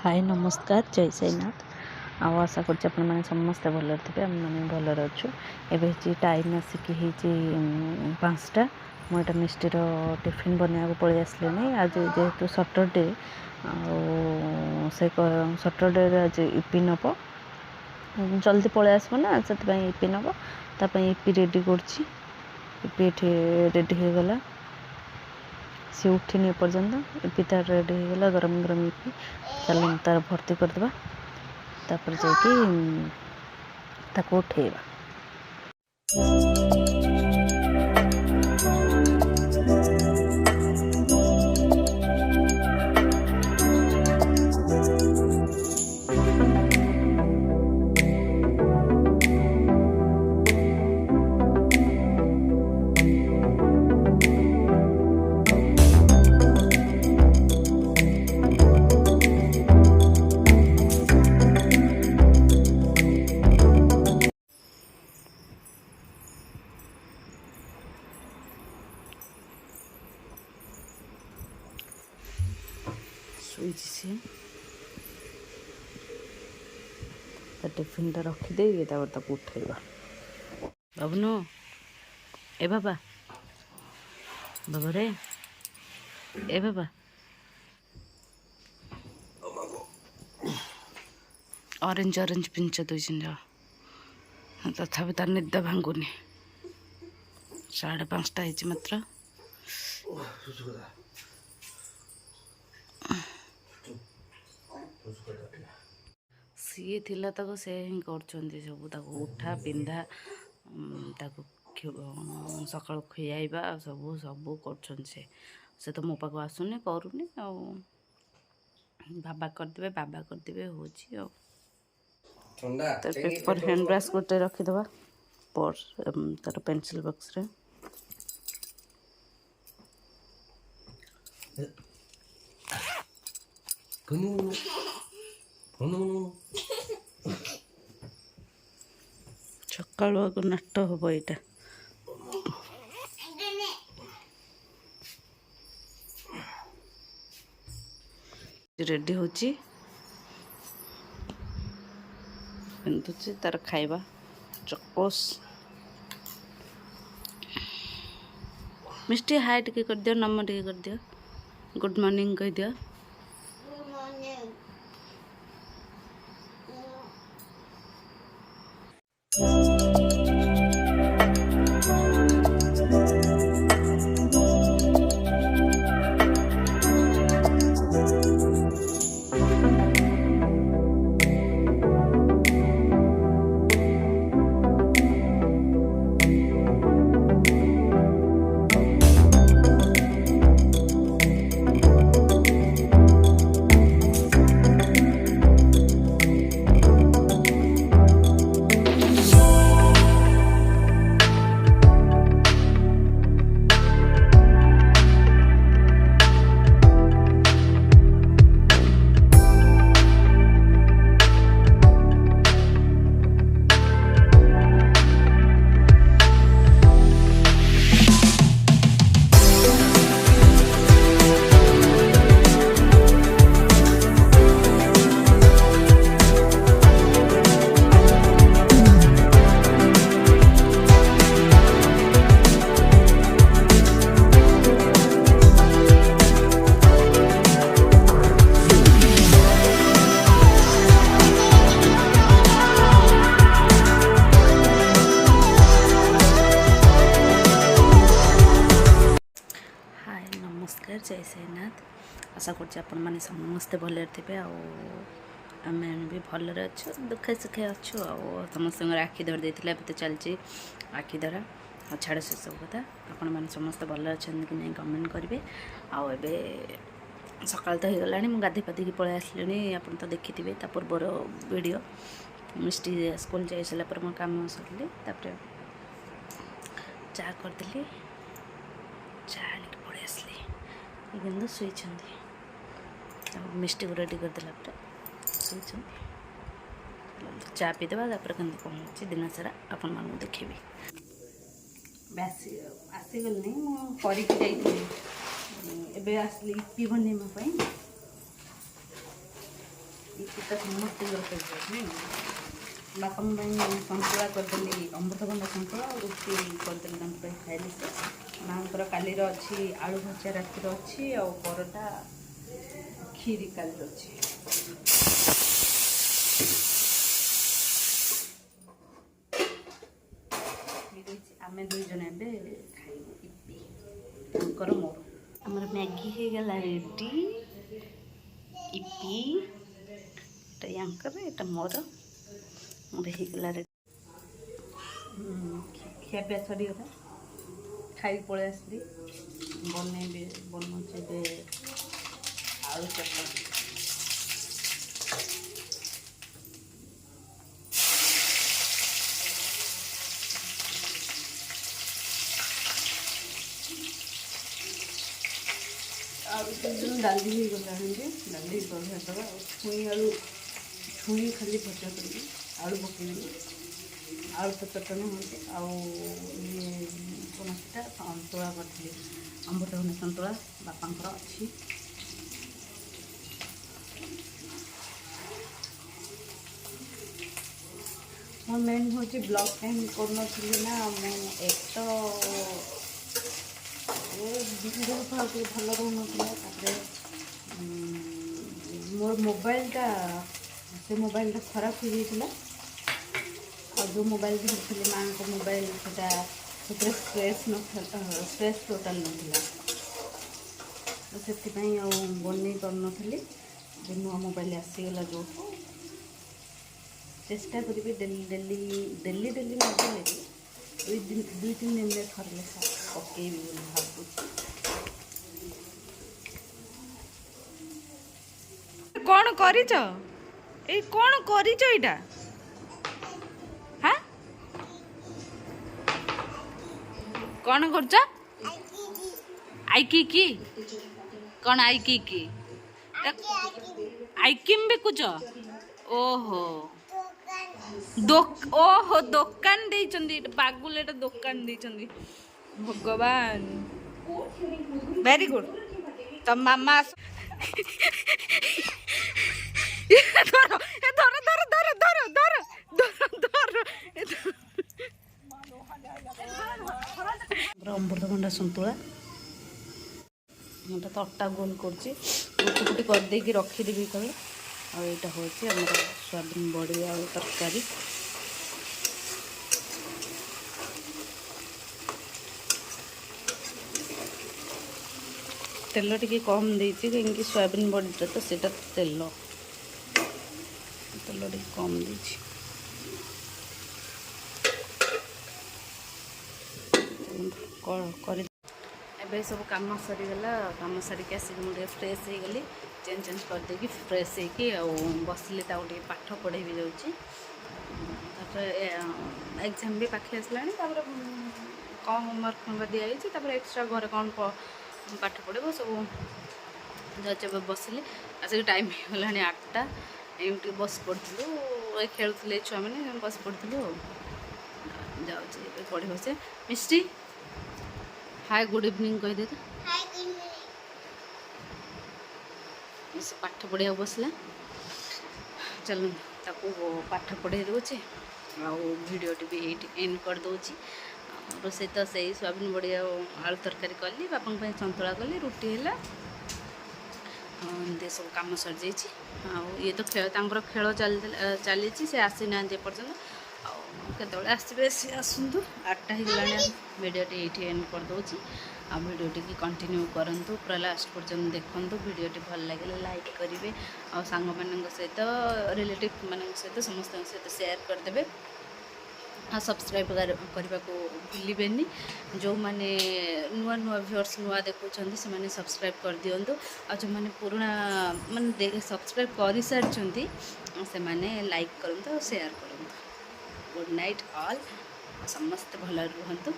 हाय नमस्कार जय साईनाथ आउ आशा कर समस्ते भल थे आम मैंने भलर अच्छु एवं टाइम आसिक 5टा मुझे मिष्टिर टिफिन बनवा पलि आसली आज जेहेतु सटरडे से सटरडे आज इपी नब जल्दी पलि आसब ना से इपी नब ताप इपी रेडी करपी रेडी हो गला सी उठिनी एपर्तंत इपी तार रेडी हो गला गरम गरम इपी चल तार भर्ती करदे तापर जाकि उठेबा। सी टिफिन रखीदे उठेगा बाबू ए बाबा बाबा रे ए बाबा ऑरेंज ऑरेंज पिंच दूसरी तथापि तार निद भांगुनी 5:30 है मात्र सी थिला तक से ही सब उठा पिंधा सकाल खुआइबा सब सब कर से तो मो पाक आसुनी करूनी बाबा करदे हो पेपर हैंड ब्रश गोटे रखीदबा पर्स तार पेंसिल बॉक्स रे सकालू आग नष्ट हम यहाँ रेडी होची पिंधुची तार खाइबा चकोस मिष्टी हाय टिके कर दियो नम टिके कर दियो गुड मॉर्निंग कह दियो जय साईनाथ आशा कर समस्ते भल थे आम भी भलरे अच्छु दुखे सुखे अच्छु समस्त आखि धर देते तो चलती आखि धरा छाड़ से सब कथा आपण मैंने समस्ते भल अच्छा कि नहीं कमेंट करेंगे आउ ए सकाल तो हो गला मुझे गाधे पाधिकी पलि आसली आप तो देखी थे पूर्वर वीडियो मिष्टी स्कूल जा सारा पर मो कम सरली चा करदेली चा पलि आसली कि शुई मिष्टी को रेडी करदेला शुई चा पीदेवा कौन हो दिन सारा आपण मान देखी आसीगली मुझे आसली इपी बनवाई ସେଟା ସମସ୍ତଙ୍କର ଫେଭରେଟ୍ ନାଇଁ। ବାପାଙ୍କ ପାଇଁ ସନ୍ତୁଳା କରିଦେଲି, ଅମୃତଭଣ୍ଡା ସନ୍ତୁଳା ଆଉ ରୁଟି କରିଦେଲି ତାଙ୍କ ପାଇଁ ଖାଇଲି। ସେ ମାଆଙ୍କର କାଲିର ଅଛି ଆଳୁ ଭଜା ରାତିର ଅଛି, ଆଉ ପରଟା କ୍ଷୀରି କାଲିର ଅଛି। ଆମେ ଦୁଇ ଜଣ ଏବେ ଖାଇବୁ ଇପି, ତାଙ୍କର ମୋର। ଆମର ମ୍ୟାଗି ହେଇଗଲା ରେଡ଼ି, ଇପି ଏଟା ୟାଙ୍କର ଏଟା ମୋର ହେଇଗଲା ରେଡ଼ି। ଖିଆପିଆ ସରିଗଲା, ଖାଇକି ପଳେଇ ଆସିଲି। ବନଉଛି ଏବେ ଆଳୁ ଚଟଣି। ଆଉ ଡାଲି ହେଇଗଲାଣି ଯେ ଡାଲି ଦହିଦବା ଆଉ ଛୁଇଁ ଖାଲି ଭଜା କରିବି, ଆଳୁ ପକେଇବି। ଆଳୁ ତ ଚଟଣି ହେଉଛି, ଆଉ ଇଏ କ'ଣ ସେଟା ସନ୍ତୁଳା କରିଥିଲି, ଅମୃତଭଣ୍ଡା ସନ୍ତୁଳା ବାପାଙ୍କର ଅଛି। ମୋ ମେନ୍ ହେଉଛି ବ୍ଲଗ୍ ଟାଇମ୍ କରୁନଥିଲି ନା, ମୁଁ ଏକ ଦେହ ଟିକେ ଭଲ ରହୁନଥିଲା। ତାପରେ ମୋର ମୋବାଇଲଟା ଖରାପ ହେଇଯାଇଥିଲା। ଆଉ ଯେଉଁ ମୋବାଇଲ ଧରିଥିଲି ମାଆଙ୍କ ମୋବାଇଲ, ସେଥିରେ ସ୍ପେସ୍ ଟୋଟାଲ୍ ନଥିଲା। ତ ସେଥିପାଇଁ ଆଉ ବନେଇ ପାରୁନଥିଲି। ଯେ ନୂଆ ମୋବାଇଲ ଆସିଗଲା ଯେଉଁଠୁ ଚେଷ୍ଟା କରିବି ଡେଲି ନ କଲେ ବି 2-3 ଦିନରେ ଥରେ ଲେଖା ପକେଇବି ବୋଲି ଭାବୁଛି। କ'ଣ କରିଛ? ଏଇ କ'ଣ କରିଛ ଏଇଟା? ହାଁ, କ'ଣ କରୁଛ? ଆଇକି କି କ'ଣ ଆଇକି କି ଆଇକିମ୍ ବିକୁଛ? ଓହୋ ଓହୋ ଦୋକାନ ଦେଇଛନ୍ତି, ବାଗୁଲ ଏଟା ଦୋକାନ ଦେଇଛନ୍ତି। ଭଗବାନ, ଭେରି ଗୁଡ୍। ତ ମାମା ଅମୃତଭଣ୍ଡା ସନ୍ତୁଳା। ଏଇଟା ତ ଅଟା ଗୋଲ କରୁଛି, କୁଟି କରିଦେଇକି ରଖିଦେବି ତଳେ। ଆଉ ଏଇଟା ହେଉଛି ଆମର ସୋୟାବିନ ବଡ଼ି ଆଉ ତରକାରୀ। ତେଲ ଟିକେ କମ୍ ଦେଇଛି, କାହିଁକି ସୋୟାବିନ ବଡ଼ିଟା ତ ସେଇଟା ତେଲ ଟିକେ କମ୍ ଦେଇଛି। କରି ଏବେ ସବୁ କାମ ସରିଗଲା। କାମ ସାରିକି ଆସିକି ମୁଁ ଟିକେ ଫ୍ରେଶ୍ ହେଇଗଲି, ଚେଞ୍ଜ କରିଦେଇକି ଫ୍ରେଶ୍ ହେଇକି ଆଉ ବସିଲି। ତାକୁ ଟିକେ ପାଠ ପଢ଼େଇ ବି ଯାଉଛି। ତାପରେ ଏକ୍ଜାମ୍ ବି ପାଖେଇ ଆସିଲାଣି। ତାପରେ କ'ଣ ହୋମୱାର୍କ ଦିଆହେଇଛି, ତାପରେ ଏକ୍ସଟ୍ରା ଘରେ କ'ଣ ପାଠ ପଢ଼ିବ ସବୁ ଯାଉଛି। ଏବେ ବସିଲି, ଆସିକି ଟାଇମ୍ ହେଇଗଲାଣି 8ଟା। ଏମିତି ବସି ପଡ଼ିଥିଲୁ, ଏ ଖେଳୁଥିଲେ ଛୁଆମାନେ, ବସି ପଡ଼ିଥିଲୁ। ଆଉ ଯାଉଛି ଏବେ ପଢ଼ିବ ସେ। ମିଷ୍ଟି ହାଏ ଗୁଡ୍ ଇଭିନିଂ କହିଦେ ତ। ସେ ପାଠ ପଢ଼ିବାକୁ ବସିଲା। ଚାଲ ତାକୁ ପାଠ ପଢ଼େଇ ଦେଉଛି, ଆଉ ଭିଡ଼ିଓଟି ବି ଏଇଠି ଏଣ୍ଡ କରିଦେଉଛି। ରୋଷେଇ ତ ସେଇ ସୋୟାବିନ ବଡ଼ି ଆଉ ଆଳୁ ତରକାରୀ କଲି, ବାପାଙ୍କ ପାଇଁ ସନ୍ତୁଳା କଲି, ରୁଟି ହେଲା। ଏମିତି ସବୁ କାମ ସରିଯାଇଛି। ଆଉ ଇଏ ତ ତାଙ୍କର ଖେଳ ଚାଲିଛି, ସେ ଆସିନାହାନ୍ତି ଏପର୍ଯ୍ୟନ୍ତ। ଆଉ କେତେବେଳେ ଆସିବେ ସେ ଆସନ୍ତୁ। 8ଟା ହେଇଗଲାଣି। ଭିଡ଼ିଓଟି ଏଇଠି ଏଣ୍ଡ କରିଦେଉଛି। ଆଉ ଭିଡ଼ିଓଟିକି କଣ୍ଟିନ୍ୟୁ କରନ୍ତୁ, ପୁରା ଲାଷ୍ଟ ପର୍ଯ୍ୟନ୍ତ ଦେଖନ୍ତୁ। ଭିଡ଼ିଓଟି ଭଲ ଲାଗିଲେ ଲାଇକ୍ କରିବେ, ଆଉ ସାଙ୍ଗମାନଙ୍କ ସହିତ, ରିଲେଟିଭ୍ ମାନଙ୍କ ସହିତ, ସମସ୍ତଙ୍କ ସହିତ ସେୟାର କରିଦେବେ। ଆଉ ସବସ୍କ୍ରାଇବ୍ କରିବାକୁ ଭୁଲିବେନି। ଯେଉଁମାନେ ନୂଆ ଭିଉଅର୍ସ ନୂଆ ଦେଖୁଛନ୍ତି ସେମାନେ ସବସ୍କ୍ରାଇବ୍ କରିଦିଅନ୍ତୁ। ଆଉ ଯେଉଁମାନେ ପୁରୁଣା ସବସ୍କ୍ରାଇବ୍ କରିସାରିଛନ୍ତି ସେମାନେ ଲାଇକ୍ କରନ୍ତୁ ଆଉ ସେୟାର କରନ୍ତୁ। Good night all. ସମସ୍ତେ ଭଲରେ ରୁହନ୍ତୁ।